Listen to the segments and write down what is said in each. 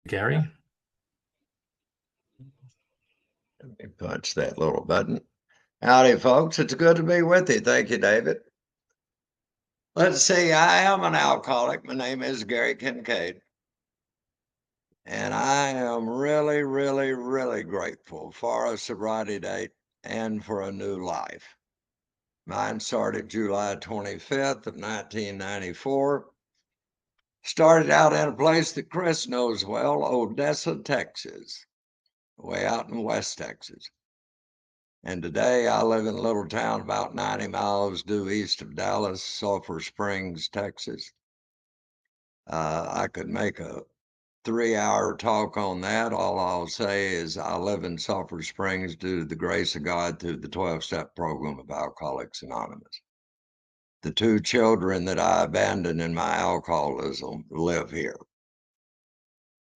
Gary? Let me punch that little button. Howdy, folks. It's good to be with you. Thank you, David. Let's see. I am an alcoholic. My name is Gary Kincaid. And I am really, really, really grateful for a sobriety date and for a new life. Mine started July 25th of 1994. Started out in a place that Chris knows well, Odessa, Texas, way out in West Texas. And today I live in a little town about 90 miles due east of Dallas, Sulphur Springs, Texas. I could make a 3-hour talk on that. All I'll say is I live in Sulphur Springs due to the grace of God through the 12-step program of Alcoholics Anonymous. The 2 children that I abandoned in my alcoholism live here.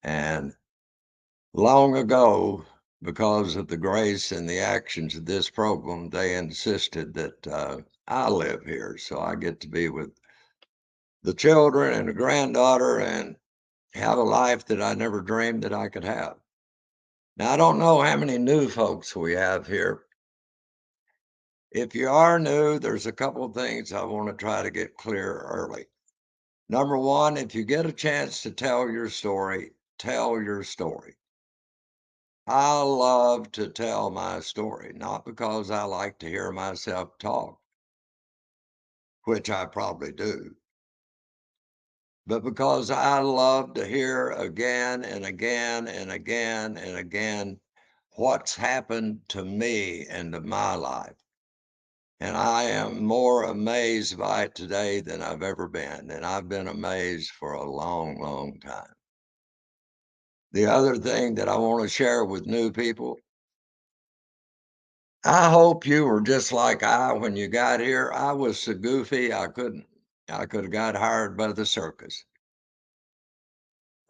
And long ago, because of the grace and the actions of this program, they insisted that I live here. So I get to be with the children and the granddaughter and have a life that I never dreamed that I could have. Now, I don't know how many new folks we have here. If you are new, there's a couple of things I want to try to get clear early. Number one, if you get a chance to tell your story, tell your story. I love to tell my story, not because I like to hear myself talk, which I probably do, but because I love to hear again and again and again and again what's happened to me and to my life. And I am more amazed by it today than I've ever been. And I've been amazed for a long, long time. The other thing that I want to share with new people, I hope you were just like I when you got here. I was so goofy I could have got hired by the circus.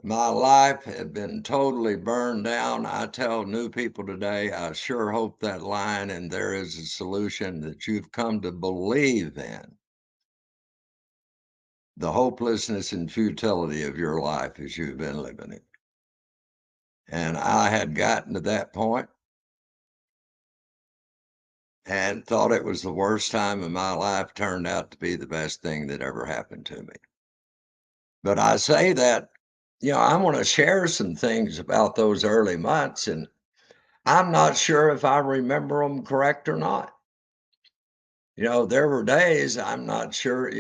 My life had been totally burned down. I tell new people today, I sure hope that line and there is a solution that you've come to believe in. The hopelessness and futility of your life as you've been living it. And I had gotten to that point and thought it was the worst time of my life, turned out to be the best thing that ever happened to me. But I say that, I want to share some things about those early months, and I'm not sure if I remember them correct or not. There were days I'm not sure,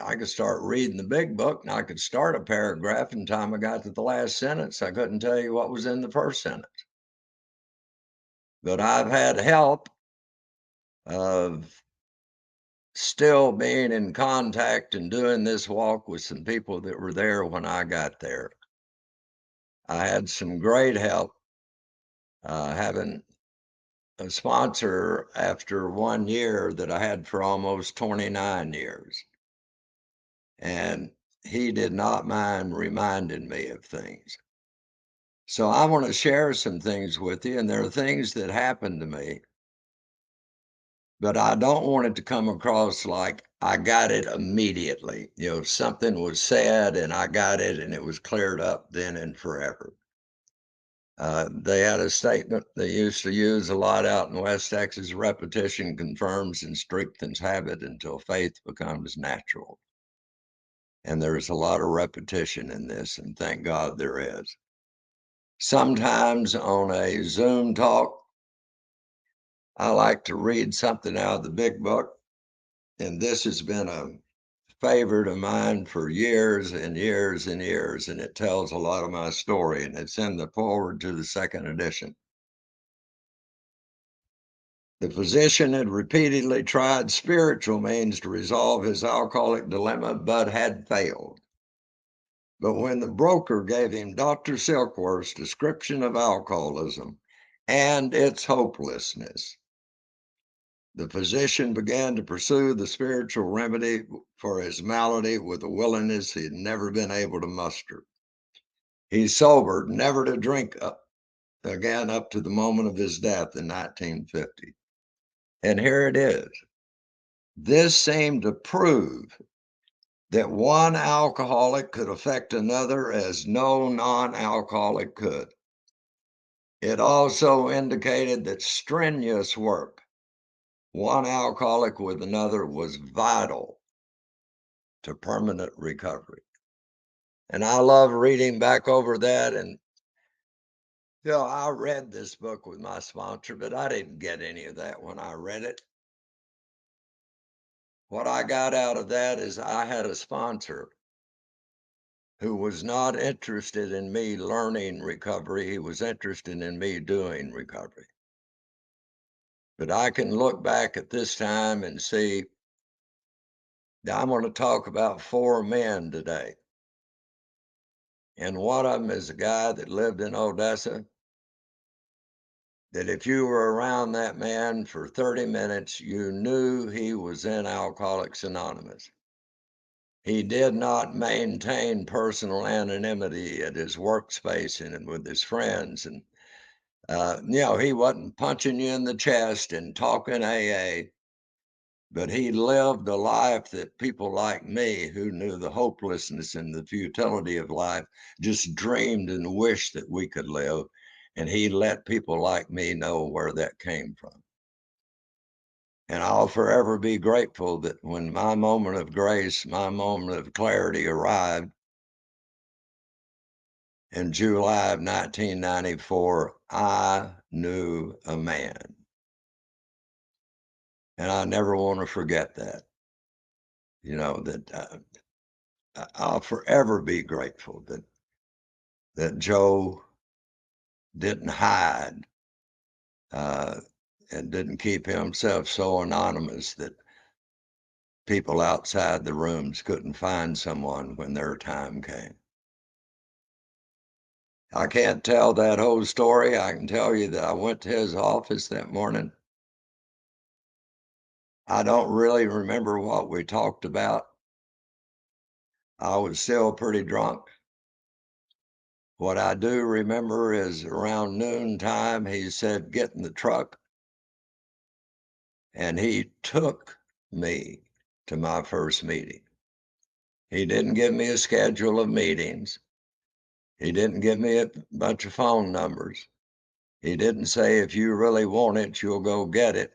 I could start reading the big book and I could start a paragraph, and time I got to the last sentence, I couldn't tell you what was in the first sentence. But I've had help of still being in contact and doing this walk with some people that were there when I got there. I had some great help having a sponsor after 1 year that I had for almost 29 years. And he did not mind reminding me of things. So I want to share some things with you, and there are things that happened to me, but I don't want it to come across like I got it immediately. Something was said and I got it and it was cleared up then and forever. They had a statement they used to use a lot out in West Texas: repetition confirms and strengthens habit until faith becomes natural. And there's a lot of repetition in this, and thank God there is. Sometimes on a Zoom talk, I like to read something out of the big book, and this has been a favorite of mine for years and years and years, and it tells a lot of my story, and it's in the foreword to the second edition. The physician had repeatedly tried spiritual means to resolve his alcoholic dilemma, but had failed. But when the broker gave him Dr. Silkworth's description of alcoholism and its hopelessness, the physician began to pursue the spiritual remedy for his malady with a willingness he had never been able to muster. He sobered, never to drink again up to the moment of his death in 1950. And here it is. This seemed to prove that one alcoholic could affect another as no non-alcoholic could. It also indicated that strenuous work, one alcoholic with another, was vital to permanent recovery. And I love reading back over that. And, I read this book with my sponsor, but I didn't get any of that when I read it. What I got out of that is I had a sponsor who was not interested in me learning recovery. He was interested in me doing recovery. But I can look back at this time and see that I'm going to talk about four men today. And one of them is a guy that lived in Odessa, that if you were around that man for 30 minutes, you knew he was in Alcoholics Anonymous. He did not maintain personal anonymity at his workspace and with his friends. And, he wasn't punching you in the chest and talking AA, but he lived a life that people like me, who knew the hopelessness and the futility of life, just dreamed and wished that we could live. And he let people like me know where that came from. And I'll forever be grateful that when my moment of grace, my moment of clarity arrived in July of 1994, I knew a man. And I never want to forget that, that I'll forever be grateful that Joe didn't hide uh, and didn't keep himself so anonymous that people outside the rooms couldn't find someone when their time came. I can't tell that whole story. I can tell you that I went to his office that morning. I don't really remember what we talked about. I was still pretty drunk. What I do remember is around noontime, he said, "Get in the truck." And he took me to my first meeting. He didn't give me a schedule of meetings. He didn't give me a bunch of phone numbers. He didn't say, "If you really want it, you'll go get it."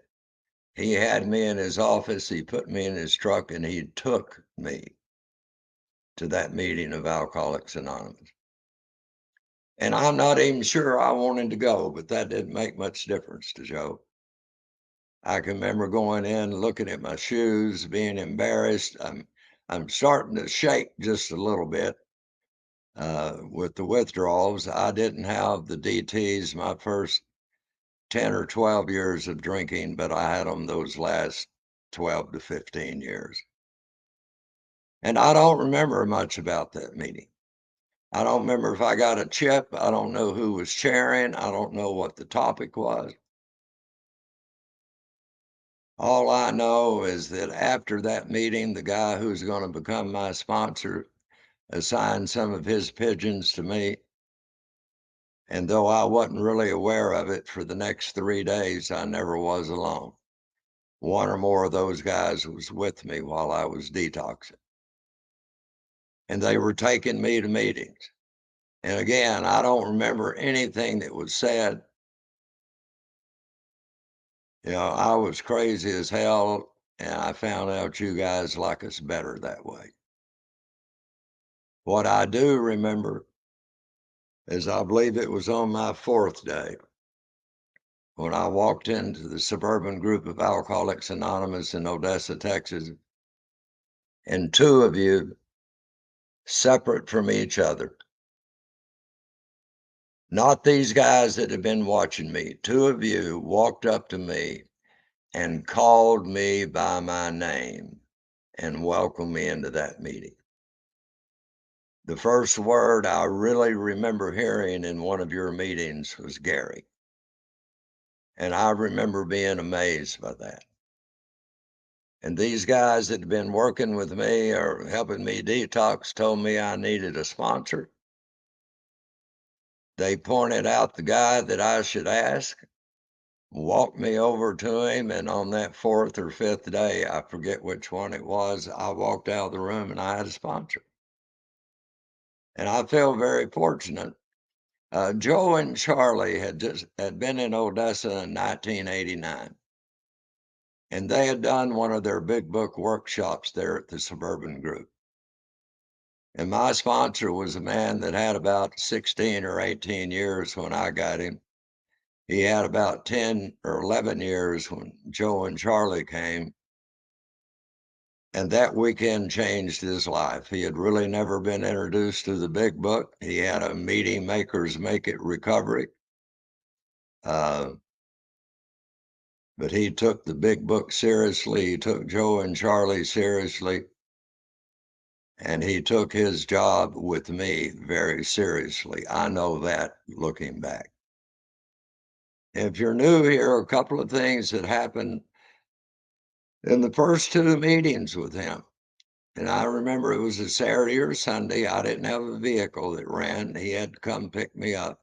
He had me in his office. He put me in his truck and he took me to that meeting of Alcoholics Anonymous. And I'm not even sure I wanted to go, but that didn't make much difference to Joe. I can remember going in, looking at my shoes, being embarrassed. I'm starting to shake just a little bit with the withdrawals. I didn't have the DTs my first 10 or 12 years of drinking, but I had them those last 12 to 15 years. And I don't remember much about that meeting. I don't remember if I got a chip. I don't know who was chairing. I don't know what the topic was. All I know is that after that meeting, the guy who's going to become my sponsor assigned some of his pigeons to me. And though I wasn't really aware of it, for the next 3 days, I never was alone. One or more of those guys was with me while I was detoxing. And they were taking me to meetings. And again, I don't remember anything that was said. I was crazy as hell, and I found out you guys like us better that way. What I do remember is I believe it was on my fourth day when I walked into the suburban group of Alcoholics Anonymous in Odessa, Texas, and two of you, separate from each other, not these guys that have been watching me, two of you walked up to me and called me by my name and welcomed me into that meeting. The first word I really remember hearing in one of your meetings was Gary. And I remember being amazed by that. And these guys that had been working with me or helping me detox told me I needed a sponsor. They pointed out the guy that I should ask. walked me over to him, and on that 4th or 5th day, I forget which one it was, I walked out of the room and I had a sponsor. And I feel very fortunate. Joe and Charlie had been in Odessa in 1989, and they had done one of their big book workshops there at the Suburban Group. And my sponsor was a man that had about 16 or 18 years when I got him. He had about 10 or 11 years when Joe and Charlie came. And that weekend changed his life. He had really never been introduced to the big book. He had a Meeting Makers Make It recovery. Uh, but he took the big book seriously. He took Joe and Charlie seriously. And he took his job with me very seriously. I know that looking back. If you're new here, a couple of things that happened in the first two meetings with him. And I remember it was a Saturday or Sunday. I didn't have a vehicle that ran. He had to come pick me up.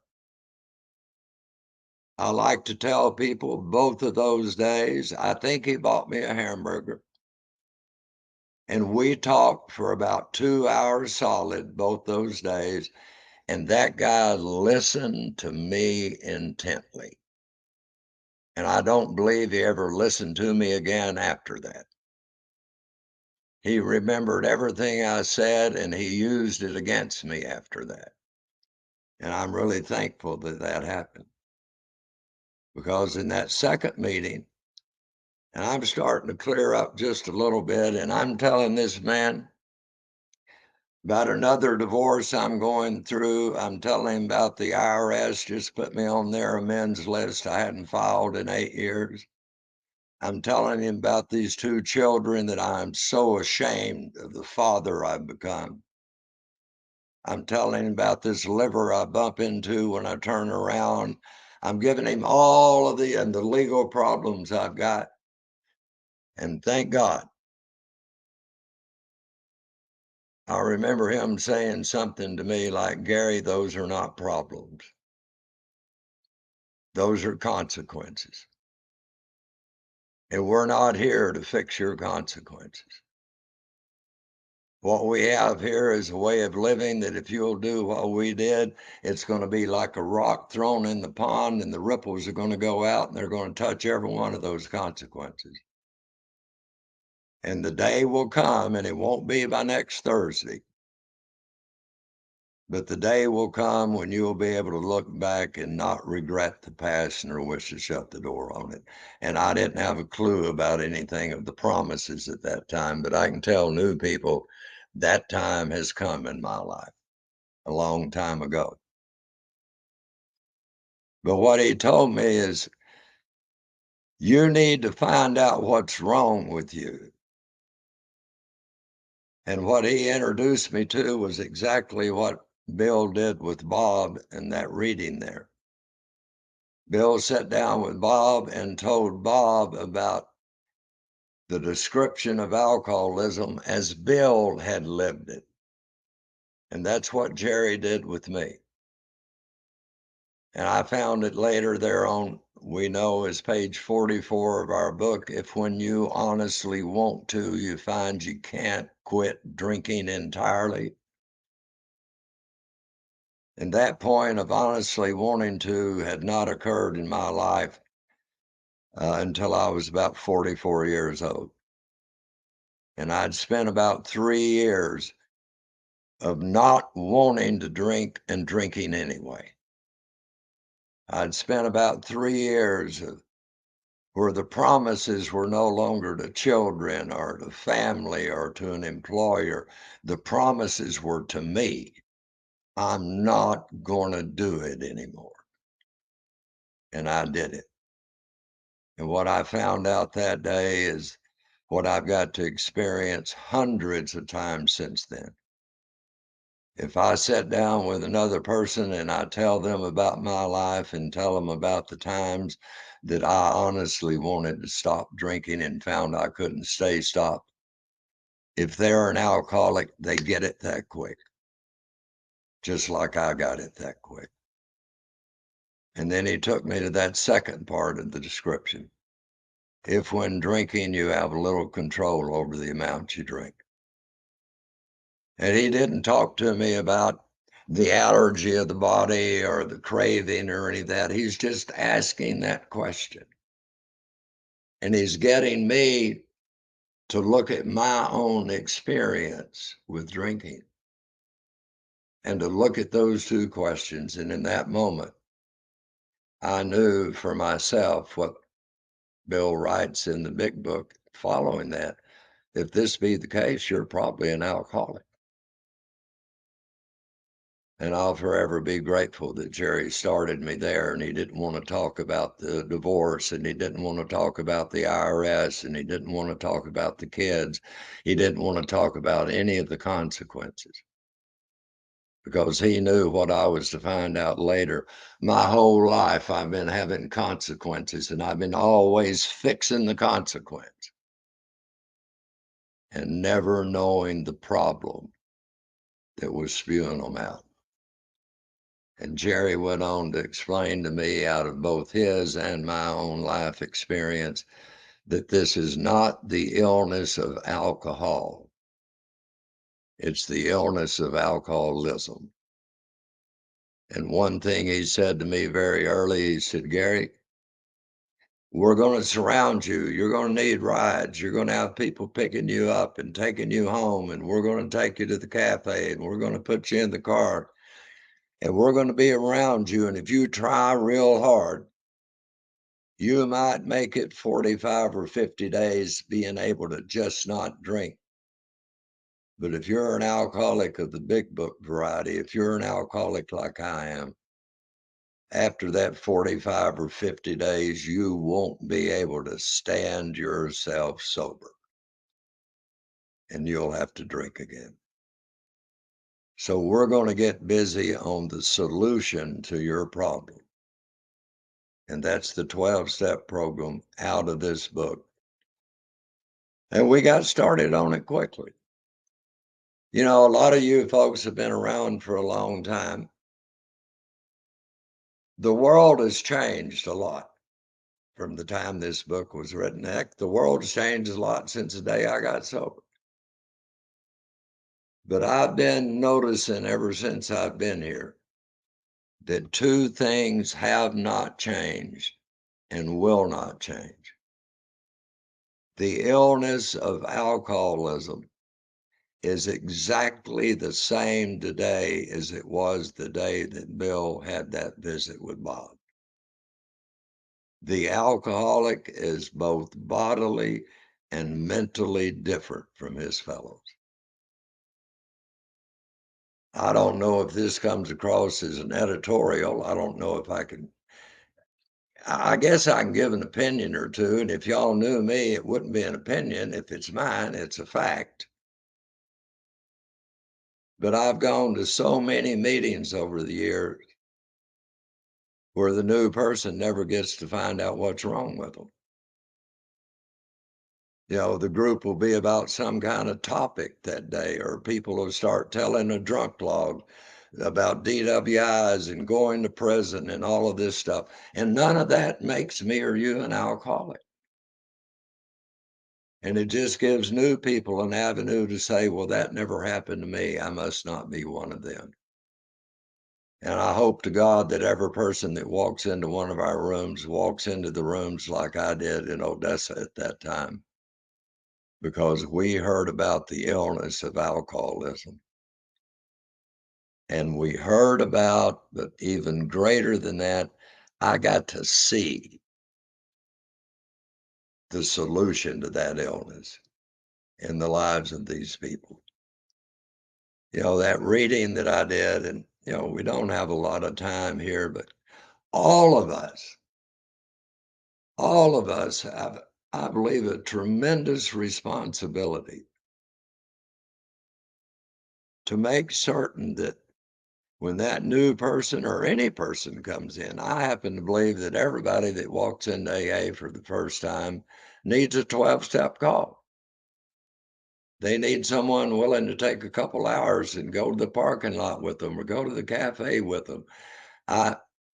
I like to tell people both of those days, I think he bought me a hamburger. And we talked for about 2 hours solid both those days. And that guy listened to me intently. And I don't believe he ever listened to me again after that. He remembered everything I said and he used it against me after that. And I'm really thankful that that happened. Because in that second meeting, and I'm starting to clear up just a little bit, and I'm telling this man about another divorce I'm going through. I'm telling him about the IRS just put me on their amends list I hadn't filed in 8 years. I'm telling him about these two children that I'm so ashamed of the father I've become. I'm telling him about this liver I bump into when I turn around. I'm giving him all of the legal problems I've got. And thank God, I remember him saying something to me like, Gary, those are not problems. Those are consequences. And we're not here to fix your consequences. What we have here is a way of living that if you'll do what we did, it's going to be like a rock thrown in the pond and the ripples are going to go out and they're going to touch every one of those consequences. And the day will come, and it won't be by next Thursday, but the day will come when you will be able to look back and not regret the past nor wish to shut the door on it. And I didn't have a clue about anything of the promises at that time, but I can tell new people that time has come in my life a long time ago. But what he told me is, you need to find out what's wrong with you. And what he introduced me to was exactly what Bill did with Bob in that reading there. Bill sat down with Bob and told Bob about the description of alcoholism as Bill had lived it. And that's what Jerry did with me. And I found it later there on, we know, is page 44 of our book. If when you honestly want to, you find you can't quit drinking entirely. And that point of honestly wanting to had not occurred in my life until I was about 44 years old. And I'd spent about 3 years of not wanting to drink and drinking anyway. I'd spent about 3 years where the promises were no longer to children or to family or to an employer. The promises were to me. I'm not going to do it anymore. And I did it. And what I found out that day is what I've got to experience hundreds of times since then. If I sit down with another person and I tell them about my life and tell them about the times that I honestly wanted to stop drinking and found I couldn't stay stopped, if they're an alcoholic, they get it that quick, just like I got it that quick. And then he took me to that second part of the description. If when drinking you have little control over the amount you drink. And he didn't talk to me about the allergy of the body or the craving or any of that. He's just asking that question. And he's getting me to look at my own experience with drinking and to look at those two questions. And in that moment, I knew for myself what Bill writes in the big book following that. If this be the case, you're probably an alcoholic. And I'll forever be grateful that Jerry started me there, and he didn't want to talk about the divorce, and he didn't want to talk about the IRS, and he didn't want to talk about the kids. He didn't want to talk about any of the consequences because he knew what I was to find out later. My whole life, I've been having consequences, and I've been always fixing the consequence and never knowing the problem that was spewing them out. And Jerry went on to explain to me out of both his and my own life experience that this is not the illness of alcohol. It's the illness of alcoholism. And one thing he said to me very early, he said, Gary, we're going to surround you. You're going to need rides. You're going to have people picking you up and taking you home. And we're going to take you to the cafe and we're going to put you in the car and we're going to be around you. And if you try real hard, you might make it 45 or 50 days being able to just not drink. But if you're an alcoholic of the big book variety, if you're an alcoholic like I am, after that 45 or 50 days, you won't be able to stand yourself sober and you'll have to drink again. So we're going to get busy on the solution to your problem. And that's the 12-step program out of this book. And we got started on it quickly. You know, a lot of you folks have been around for a long time. The world has changed a lot from the time this book was written. Heck, the world's changed a lot since the day I got sober. But I've been noticing ever since I've been here that two things have not changed and will not change. The illness of alcoholism is exactly the same today as it was the day that Bill had that visit with Bob. The alcoholic is both bodily and mentally different from his fellows. I don't know if this comes across as an editorial. I don't know if I can. I guess I can give an opinion or two. And if y'all knew me, it wouldn't be an opinion. If it's mine, it's a fact. But I've gone to so many meetings over the years where the new person never gets to find out what's wrong with them. You know, the group will be about some kind of topic that day, or people will start telling a drunk log about DWIs and going to prison and all of this stuff. And none of that makes me or you an alcoholic. And it just gives new people an avenue to say, well, that never happened to me. I must not be one of them. And I hope to God that every person that walks into one of our rooms walks into the rooms like I did in Odessa at that time, because we heard about the illness of alcoholism. And we heard about, but even greater than that, I got to see the solution to that illness in the lives of these people. You know, that reading that I did, and, you know, we don't have a lot of time here, but all of us have, I believe, a tremendous responsibility to make certain that when that new person or any person comes in, I happen to believe that everybody that walks into AA for the first time needs a 12-step call. They need someone willing to take a couple hours and go to the parking lot with them or go to the cafe with them.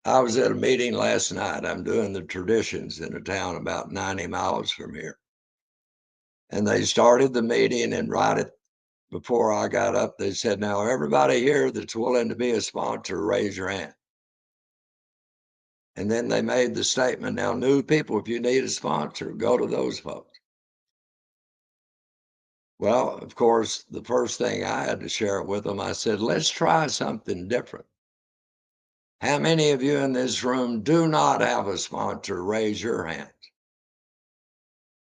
I was at a meeting last night. I'm doing the traditions in a town about 90 miles from here. And they started the meeting, and before I got up, they said, "Now, everybody here that's willing to be a sponsor, raise your hand." And then they made the statement, "Now, new people, if you need a sponsor, go to those folks." Well, of course, the first thing I had to share it with them, I said, "Let's try something different. How many of you in this room do not have a sponsor? Raise your hand.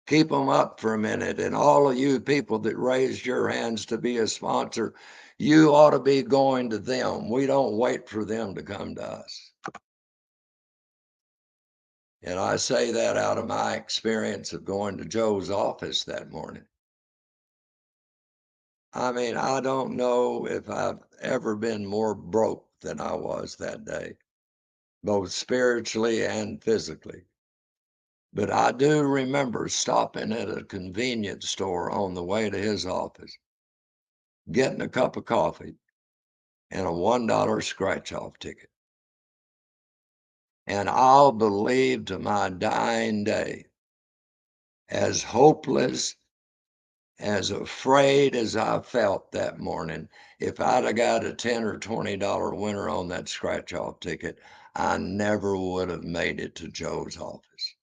Keep them up for a minute. And all of you people that raised your hands to be a sponsor, you ought to be going to them. We don't wait for them to come to us." And I say that out of my experience of going to Joe's office that morning. I mean, I don't know if I've ever been more broke than I was that day, both spiritually and physically. But I do remember stopping at a convenience store on the way to his office, getting a cup of coffee and a $1 scratch off ticket. And I'll believe to my dying day, as hopeless, as afraid as I felt that morning, if I'd have got a $10 or $20 winner on that scratch off ticket, I never would have made it to Joe's office.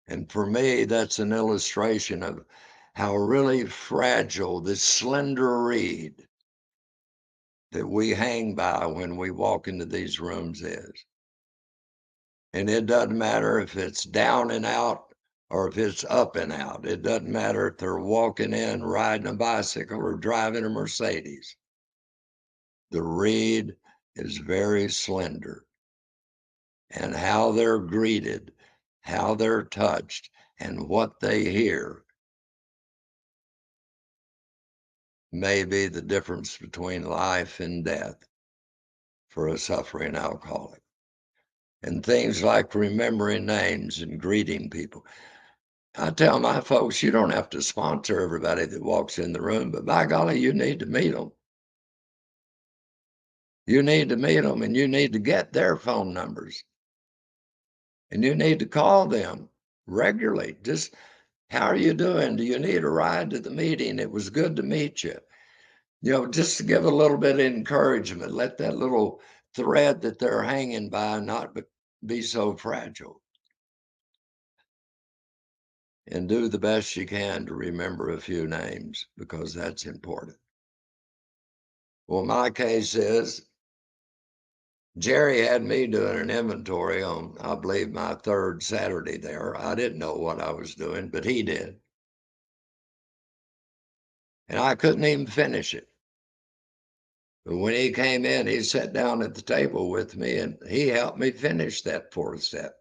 And for me, that's an illustration of how really fragile this slender reed that we hang by when we walk into these rooms is. And it doesn't matter if it's down and out or if it's up and out. It doesn't matter if they're walking in, riding a bicycle, or driving a Mercedes. The reed is very slender. And how they're greeted, how they're touched, and what they hear may be the difference between life and death for a suffering alcoholic. And things like remembering names and greeting people. I tell my folks, you don't have to sponsor everybody that walks in the room, but by golly, you need to meet them. You need to meet them, and you need to get their phone numbers, and you need to call them regularly. Just, how are you doing? Do you need a ride to the meeting? It was good to meet you. Just to give a little bit of encouragement, let that little thread that they're hanging by not be so fragile, and do the best you can to remember a few names because that's important. Well, my case is Jerry had me doing an inventory on, I believe, my third Saturday there. I didn't know what I was doing, but he did. And I couldn't even finish it. But when he came in, he sat down at the table with me and he helped me finish that fourth step.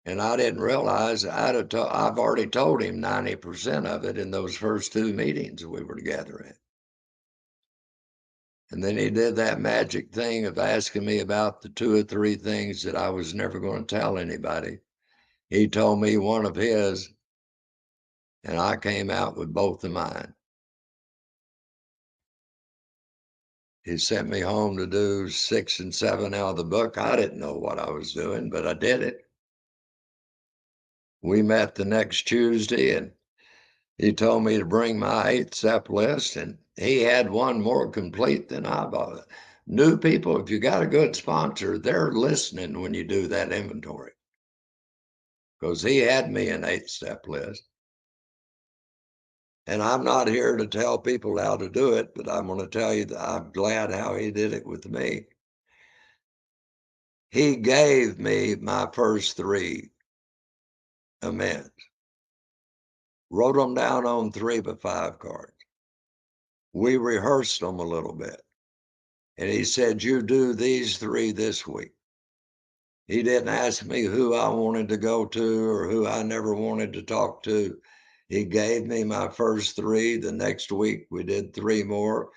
And I didn't realize I've already told him 90% of it in those first two meetings we were together in. And then he did that magic thing of asking me about the two or three things that I was never going to tell anybody. He told me one of his, and I came out with both of mine. He sent me home to do 6 and 7 out of the book. I didn't know what I was doing, but I did it. We met the next Tuesday, and he told me to bring my 8-step list, and he had one more complete than I bought. New people, if you got a good sponsor, they're listening when you do that inventory, because he had me an 8-step list. And I'm not here to tell people how to do it, but I'm going to tell you that I'm glad how he did it with me. He gave me my first three amends, wrote them down on 3 by 5 cards. We rehearsed them a little bit. And he said, "You do these three this week." He didn't ask me who I wanted to go to or who I never wanted to talk to. He gave me my first three. The next week, we did three more.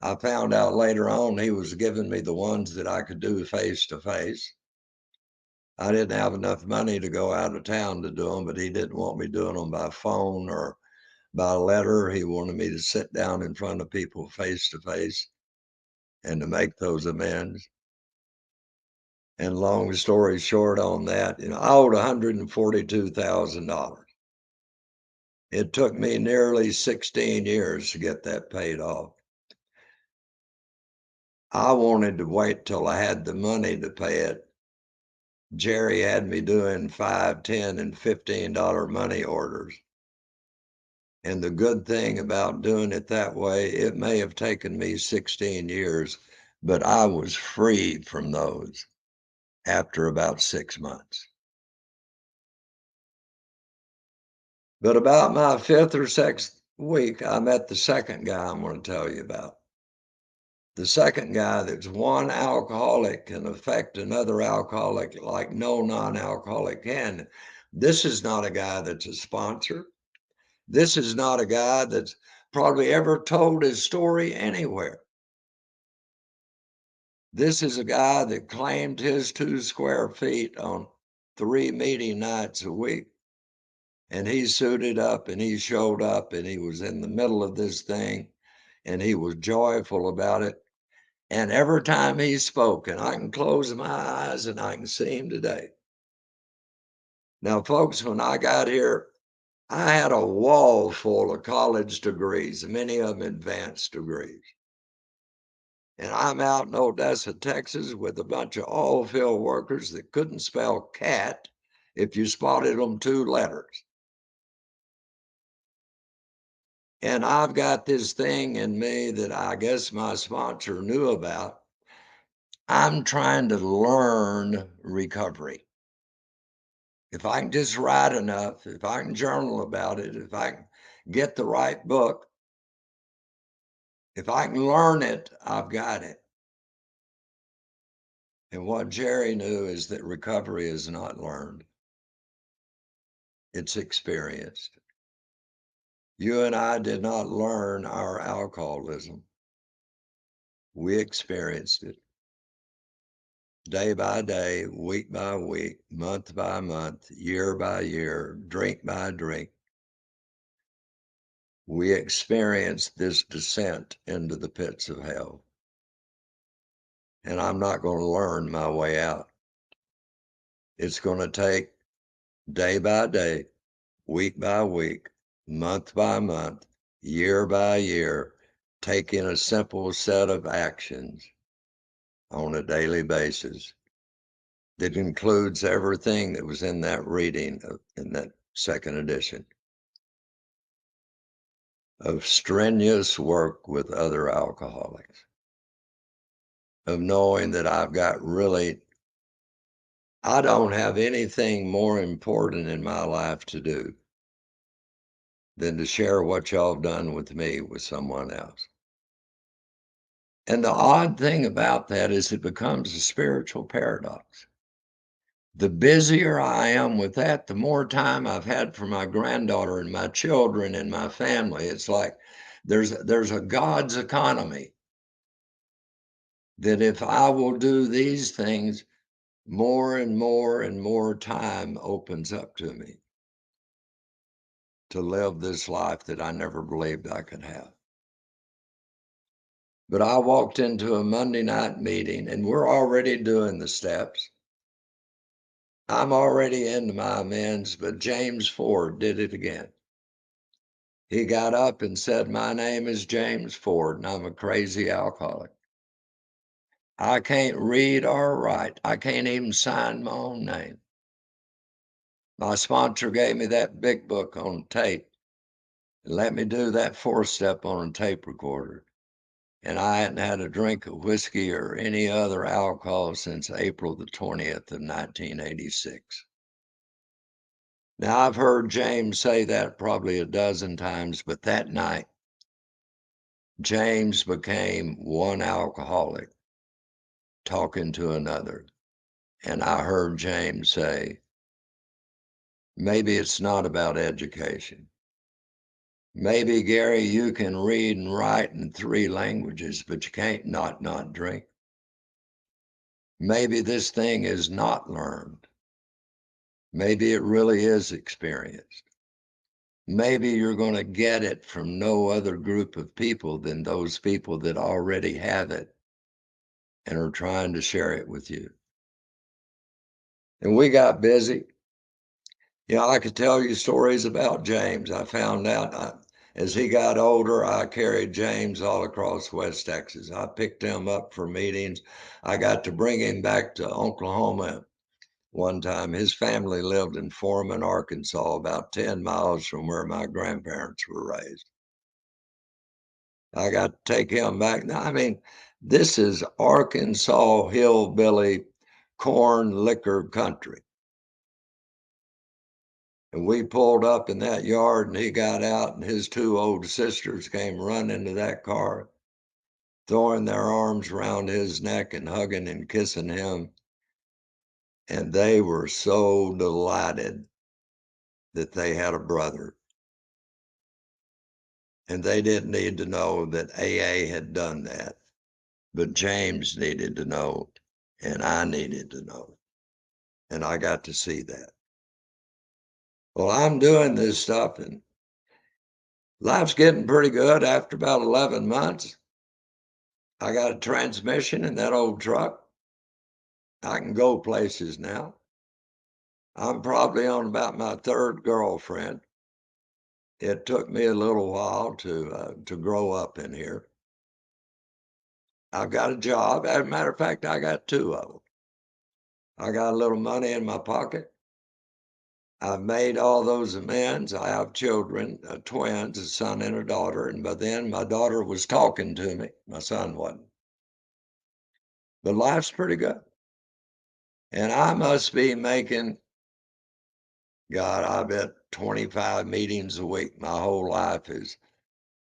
I found out later on he was giving me the ones that I could do face to face. I didn't have enough money to go out of town to do them, but he didn't want me doing them by phone or by letter. He wanted me to sit down in front of people face to face and to make those amends. And long story short on that, I owed $142,000. It took me nearly 16 years to get that paid off. I wanted to wait till I had the money to pay it. Jerry had me doing 5, 10, and $15 money orders. And the good thing about doing it that way, it may have taken me 16 years, but I was free from those after about 6 months. But about my 5th or 6th week, I met the second guy I'm going to tell you about. The second guy, that's one alcoholic can affect another alcoholic like no non-alcoholic can. This is not a guy that's a sponsor. This is not a guy that's probably ever told his story anywhere. This is a guy that claimed his 2 square feet on 3 meeting nights a week. And he suited up and he showed up and he was in the middle of this thing and he was joyful about it. And every time he spoke, and I can close my eyes and I can see him today. Now, folks, when I got here, I had a wall full of college degrees, many of them advanced degrees. And I'm out in Odessa, Texas, with a bunch of oil field workers that couldn't spell cat if you spotted them 2 letters. And I've got this thing in me that I guess my sponsor knew about. I'm trying to learn recovery. If I can just write enough, if I can journal about it, if I can get the right book, if I can learn it, I've got it. And what Jerry knew is that recovery is not learned, it's experienced. You and I did not learn our alcoholism. We experienced it day by day, week by week, month by month, year by year, drink by drink. We experienced this descent into the pits of hell. And I'm not going to learn my way out. It's going to take day by day, week by week, month by month, year by year, taking a simple set of actions on a daily basis that includes everything that was in that reading in that second edition of strenuous work with other alcoholics, of knowing that I don't have anything more important in my life to do than to share what y'all have done with me with someone else. And the odd thing about that is it becomes a spiritual paradox. The busier I am with that, the more time I've had for my granddaughter and my children and my family. It's like there's a God's economy that if I will do these things, more and more and more time opens up to me to live this life that I never believed I could have. But I walked into a Monday night meeting and we're already doing the steps. I'm already into my amends, but James Ford did it again. He got up and said, "My name is James Ford and I'm a crazy alcoholic. I can't read or write. I can't even sign my own name. My sponsor gave me that big book on tape and let me do that 4-step on a tape recorder. And I hadn't had a drink of whiskey or any other alcohol since April the 20th of 1986. Now, I've heard James say that probably a dozen times, but that night, James became one alcoholic talking to another. And I heard James say, maybe it's not about education. Maybe, Gary, you can read and write in 3 languages, but you can't not drink. Maybe this thing is not learned. Maybe it really is experienced. Maybe you're going to get it from no other group of people than those people that already have it and are trying to share it with you. and we got busy. Yeah, I could tell you stories about James. I found out as he got older, I carried James all across West Texas. I picked him up for meetings. I got to bring him back to Oklahoma one time. His family lived in Foreman, Arkansas, about 10 miles from where my grandparents were raised. I got to take him back. Now, I mean, this is Arkansas hillbilly corn liquor country. And we pulled up in that yard and he got out and his two old sisters came running to that car, throwing their arms around his neck and hugging and kissing him. And they were so delighted that they had a brother. And they didn't need to know that AA had done that, but James needed to know, and I needed to know. And I got to see that. Well, I'm doing this stuff and life's getting pretty good after about 11 months. I got a transmission in that old truck. I can go places now. I'm probably on about my third girlfriend. It took me a little while to grow up in here. I've got a job. As a matter of fact, I got two of them. I got a little money in my pocket. I've made all those amends. I have children, twins, a son and a daughter. And by then, my daughter was talking to me. My son wasn't. But life's pretty good. And I must be making, God, I bet 25 meetings a week. My whole life is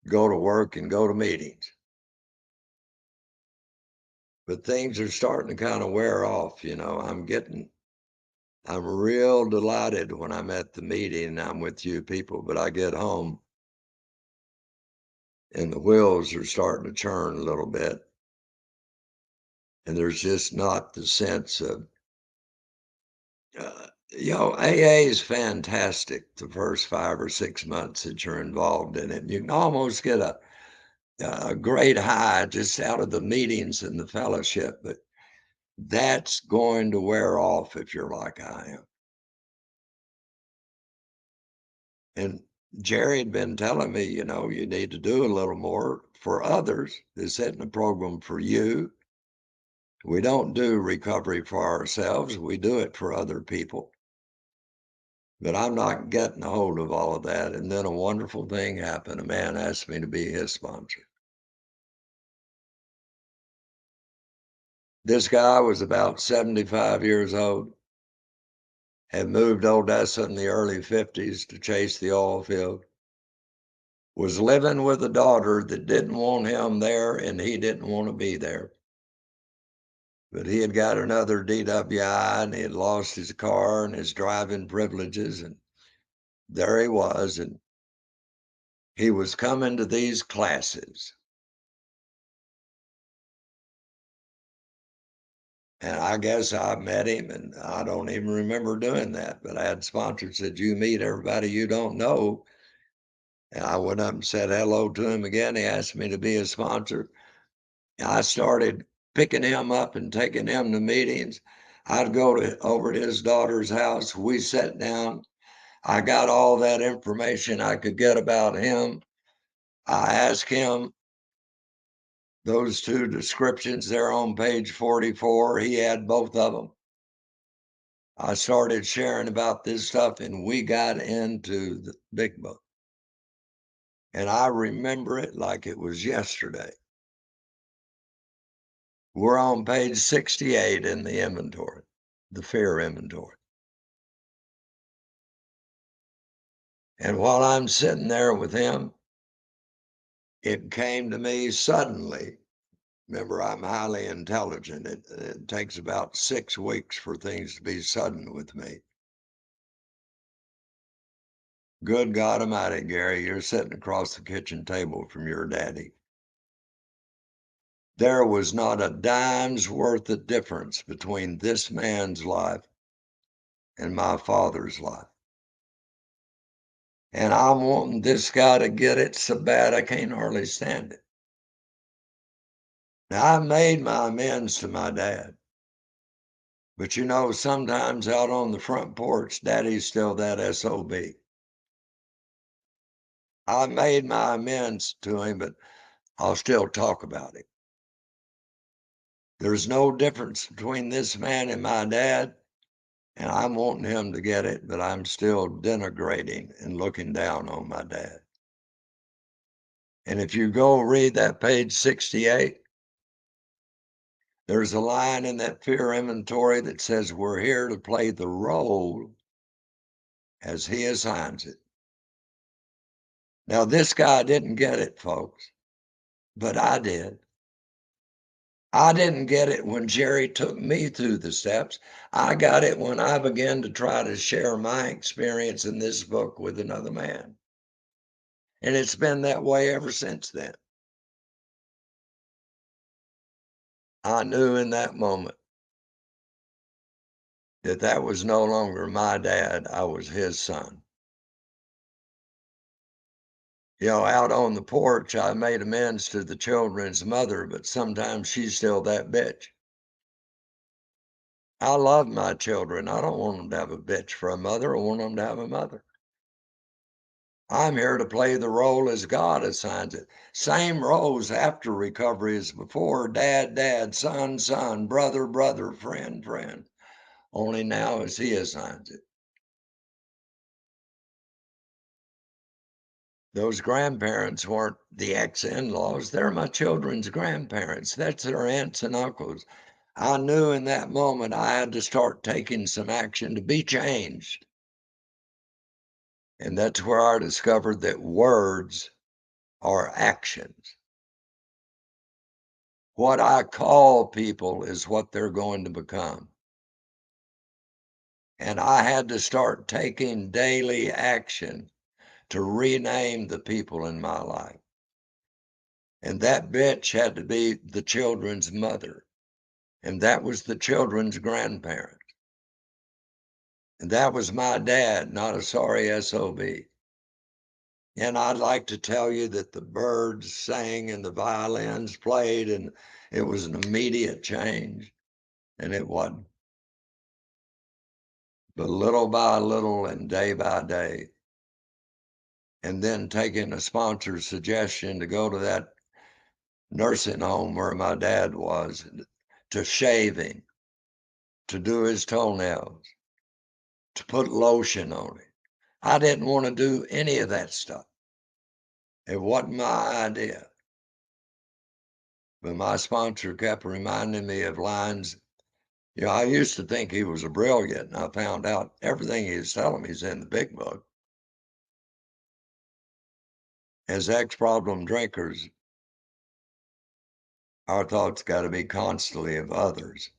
go to work and go to meetings. But things are starting to kind of wear off. I'm real delighted when I'm at the meeting and I'm with you people, but I get home and the wheels are starting to churn a little bit. And there's just not the sense of, AA is fantastic the first 5 or 6 months that you're involved in it. You can almost get a great high just out of the meetings and the fellowship, but that's going to wear off if you're like I am. And Jerry had been telling me, you need to do a little more for others. They're setting a program for you. We don't do recovery for ourselves, we do it for other people. But I'm not getting a hold of all of that. And then a wonderful thing happened. A man asked me to be his sponsor. This guy was about 75 years old, had moved to Odessa in the early 50s to chase the oil field, was living with a daughter that didn't want him there and he didn't want to be there. But he had got another DWI and he had lost his car and his driving privileges. And there he was. And he was coming to these classes. And I guess I met him, and I don't even remember doing that. But I had sponsors said, "You meet everybody you don't know." And I went up and said hello to him again. He asked me to be a sponsor. I started picking him up and taking him to meetings. I'd go over to his daughter's house. We sat down. I got all that information I could get about him. I asked him those two descriptions there on page 44. He had both of them. I started sharing about this stuff and we got into the big book. And I remember it like it was yesterday. We're on page 68 in the inventory, the fear inventory. And while I'm sitting there with him, it came to me suddenly. Remember, I'm highly intelligent. It takes about 6 weeks for things to be sudden with me. Good God Almighty, Gary, you're sitting across the kitchen table from your daddy. There was not a dime's worth of difference between this man's life and my father's life. And I'm wanting this guy to get it so bad I can't hardly stand it. Now, I made my amends to my dad. But you know, sometimes out on the front porch, Daddy's still that SOB. I made my amends to him, but I'll still talk about it. There's no difference between this man and my dad, and I'm wanting him to get it, but I'm still denigrating and looking down on my dad. And if you go read that page 68, there's a line in that fear inventory that says we're here to play the role as he assigns it. Now, this guy didn't get it, folks, but I did. I didn't get it when Jerry took me through the steps. I got it when I began to try to share my experience in this book with another man. And it's been that way ever since then. I knew in that moment that that was no longer my dad, I was his son. You know, out on the porch, I made amends to the children's mother, but sometimes she's still that bitch. I love my children. I don't want them to have a bitch for a mother. I want them to have a mother. I'm here to play the role as God assigns it. Same roles after recovery as before: dad, dad, son, son, brother, brother, friend, friend. Only now as He assigns it. Those grandparents weren't the ex-in-laws. They're my children's grandparents. That's their aunts and uncles. I knew in that moment I had to start taking some action to be changed. And that's where I discovered that words are actions. What I call people is what they're going to become. And I had to start taking daily action to rename the people in my life. And that bitch had to be the children's mother. And that was the children's grandparent. And that was my dad, not a sorry SOB. And I'd like to tell you that the birds sang and the violins played and it was an immediate change. And it wasn't. But little by little and day by day, and then taking a sponsor's suggestion to go to that nursing home where my dad was, to shave him, to do his toenails, to put lotion on it. I didn't want to do any of that stuff. It wasn't my idea. But my sponsor kept reminding me of lines. You know, I used to think he was a brilliant, and I found out everything he was telling me is in the big book. As ex-problem drinkers, our thoughts got to be constantly of others.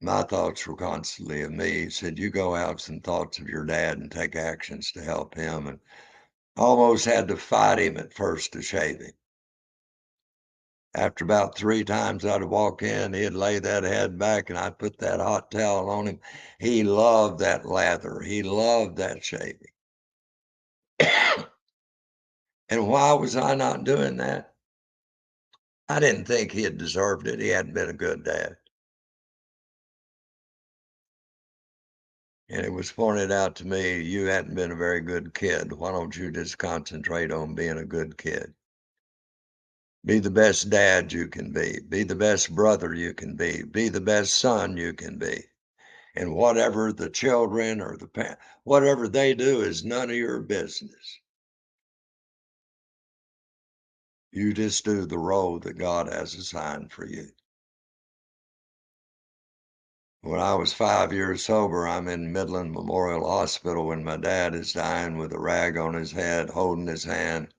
My thoughts were constantly of me. He said, you go have some thoughts of your dad and take actions to help him. And almost had to fight him at first to shave him. After about 3 times I'd walk in, he'd lay that head back and I'd put that hot towel on him. He loved that lather. He loved that shaving. And why was I not doing that? I didn't think he had deserved it. He hadn't been a good dad. And it was pointed out to me, you hadn't been a very good kid. Why don't you just concentrate on being a good kid? Be the best dad you can be. Be the best brother you can be. Be the best son you can be. And whatever the children or the parents, whatever they do is none of your business. You just do the role that God has assigned for you. When I was 5 years sober, I'm in Midland Memorial Hospital when my dad is dying with a rag on his head, holding his hand.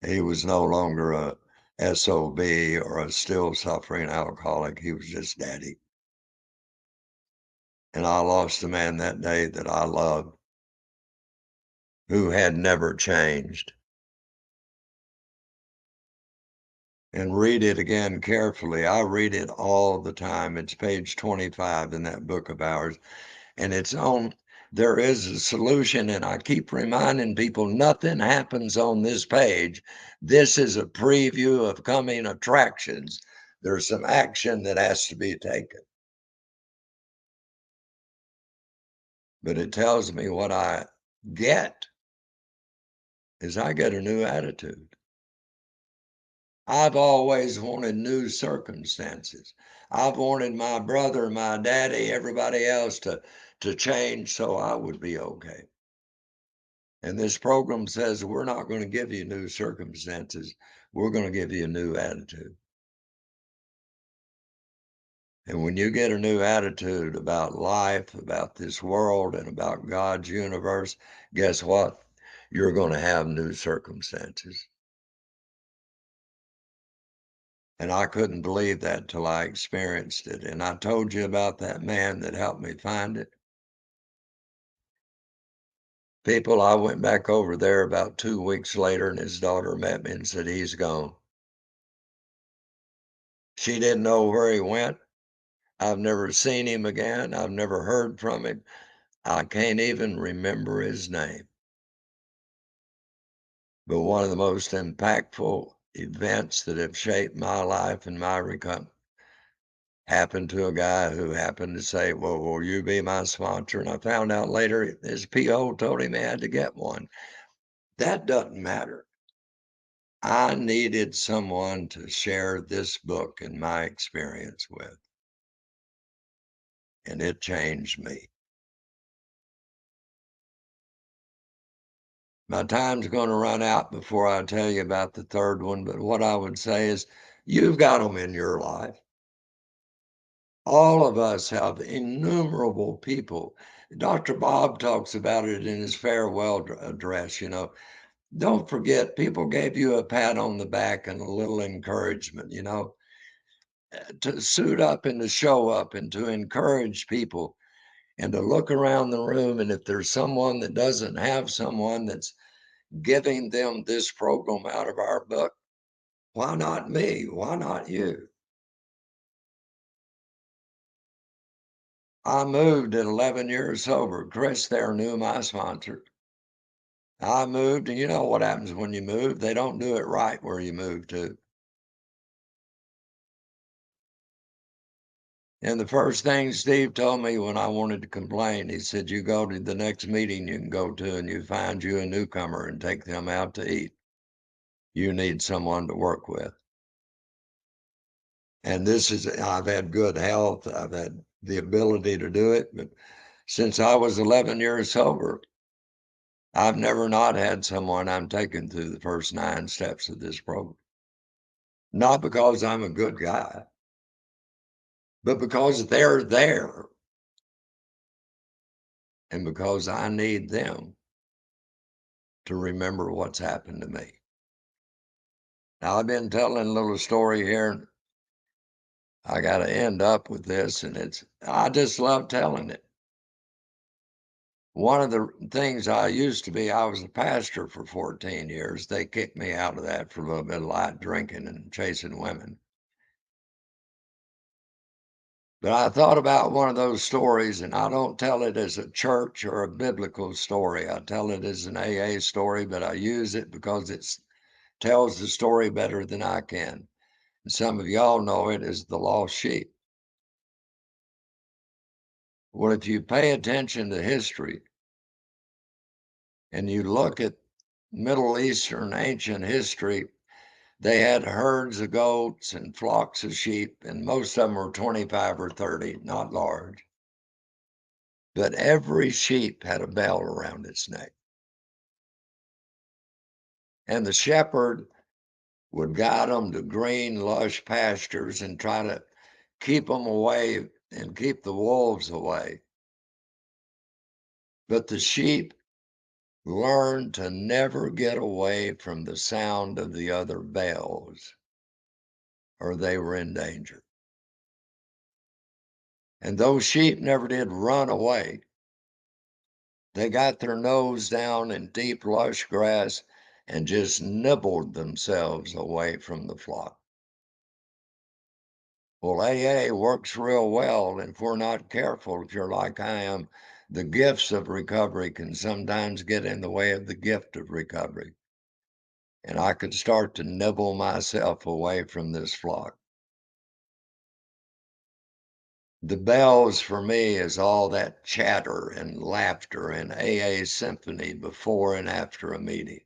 He was no longer a SOB or a still suffering alcoholic. He was just daddy. And I lost a man that day that I loved, who had never changed. And read it again carefully. I read it all the time. It's page 25 in that book of ours. And it's on, there is a solution. And I keep reminding people nothing happens on this page. This is a preview of coming attractions. There's some action that has to be taken, but it tells me what I get is I get a new attitude. I've always wanted new circumstances. I've wanted my brother, my daddy, everybody else to change so I would be okay. And this program says we're not going to give you new circumstances. We're going to give you a new attitude. And when you get a new attitude about life, about this world, and about God's universe, guess what? You're going to have new circumstances. And I couldn't believe that till I experienced it. And I told you about that man that helped me find it. People, I went back over there about 2 weeks later, and his daughter met me and said, he's gone. She didn't know where he went. I've never seen him again. I've never heard from him. I can't even remember his name. But one of the most impactful events that have shaped my life and my recovery happened to a guy who happened to say, well, will you be my sponsor? And I found out later his PO told him he had to get one. That doesn't matter. I needed someone to share this book and my experience with, and it changed me. My time's going to run out before I tell you about the third one, but what I would say is you've got them in your life. All of us have innumerable people. Dr. Bob talks about it in his farewell address. Don't forget, people gave you a pat on the back and a little encouragement, to suit up and to show up and to encourage people and to look around the room. And if there's someone that doesn't have someone that's giving them this program out of our book, why not me? Why not you? I moved at 11 years sober. Chris there knew my sponsor. I moved, and you know what happens when you move? They don't do it right where you move to. And the first thing Steve told me when I wanted to complain, he said, you go to the next meeting you can go to and you find you a newcomer and take them out to eat. You need someone to work with. And I've had good health. I've had the ability to do it. But since I was 11 years sober, I've never not had someone I'm taking through the first 9 steps of this program. Not because I'm a good guy, but because they're there and because I need them to remember what's happened to me. Now, I've been telling a little story here, and I got to end up with this, and I just love telling it. One of the things I used to be, I was a pastor for 14 years. They kicked me out of that for a little bit of light drinking and chasing women. But I thought about one of those stories, and I don't tell it as a church or a biblical story. I tell it as an AA story, but I use it because it tells the story better than I can. And some of y'all know it as the lost sheep. Well, if you pay attention to history and you look at Middle Eastern ancient history, they had herds of goats and flocks of sheep, and most of them were 25 or 30, not large. But every sheep had a bell around its neck. And the shepherd would guide them to green, lush pastures and try to keep them away and keep the wolves away. But the sheep learned to never get away from the sound of the other bells, or they were in danger. And those sheep never did run away. They got their nose down in deep, lush grass and just nibbled themselves away from the flock. Well, AA works real well. If we're not careful, if you're like I am, the gifts of recovery can sometimes get in the way of the gift of recovery. And I could start to nibble myself away from this flock. The bells for me is all that chatter and laughter and AA symphony before and after a meeting,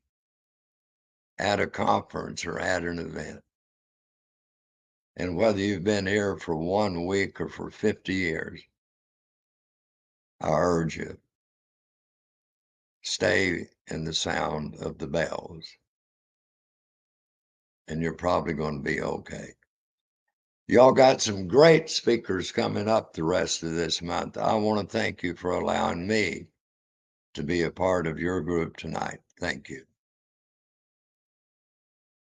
at a conference or at an event. And whether you've been here for 1 week or for 50 years, I urge you, stay in the sound of the bells, and you're probably going to be okay. Y'all got some great speakers coming up the rest of this month. I want to thank you for allowing me to be a part of your group tonight. Thank you.